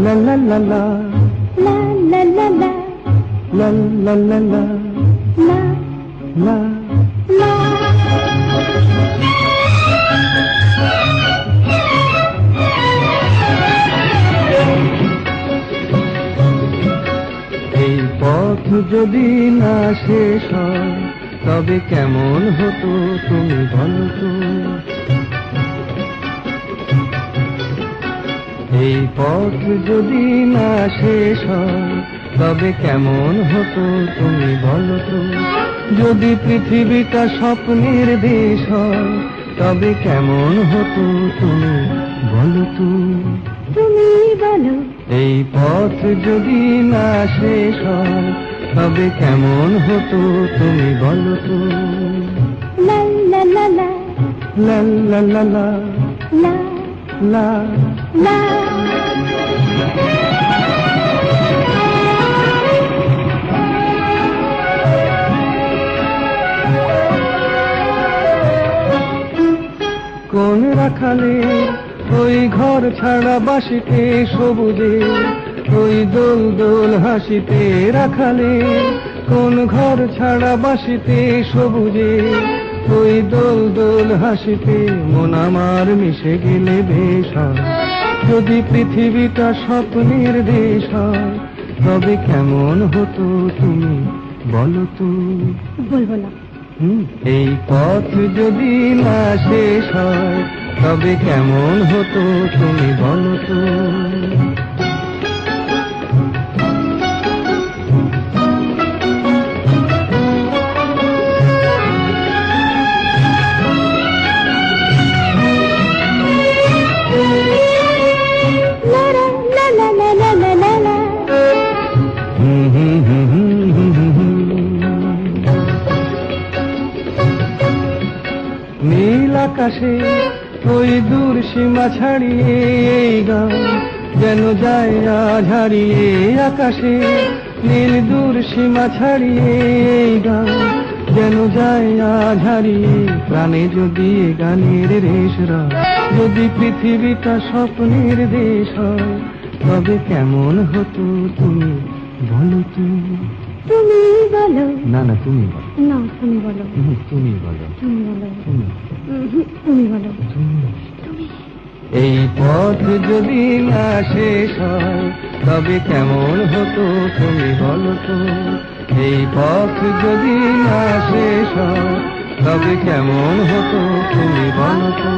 La la la la, la la la la, la la la la, la la. la। এই পথ যদি না শেষ হয় তবে কেমন হতো তুমি বলো তো। এই পথ যদি না শেষ হয় তবে কেমন হতো তুমি বলো তো। যদি পৃথিবীটা স্বপ্নের দেশ হয় তবে কেমন হতো তুমি বলো তো। তুমি বলো এই পথ যদি না শেষ হয় তবে কেমন হতো তুমি বলো তো। লা লা লা লা, লা লা লা লা, লা লা। লা। কোন রাখালে ওই ঘর ছাড়া বাসিতে সবুজে, ওই দোল দোল হাসিতে রাখালে কোন ঘর ছাড়া বাসিতে সবুজে, ওই দোল দোল হাসিতে মন আমার মিশে গেলে বেশ হয়। যদি পৃথিবীটা স্বপ্নের দেশ হয় তবে কেমন হতো তুমি বলো তো। বলবো না। এই পথ যদি না শেষ হয় তবে কেমন হতো তুমি বলো তো। লা লা লা লা লা লা লা লা। নীল আকাশে ওই দূর সীমা ছাড়িয়ে এই গান যেন যায় আজ হারিয়ে। আকাশে নীল দূর সীমা ছাড়িয়ে এই গান যেন যায় আজ হারিয়ে। প্রাণে যদি এ গানের রেশরা, যদি পৃথিবীটা স্বপ্নের দেশ হয় তবে কেমন হতো তুমি বলো তো। তুমি বলো। না না তুমি বলো। না তুমি বলো। তুমি বলো। তুমি বলো। তুমি তুমি বলো। তুমি। এই পথ যদি না শেষ হয় তবে কেমন হতো তুমি বলো তো। এই পথ যদি না শেষ হয় তবে কেমন হতো তুমি বলো তো।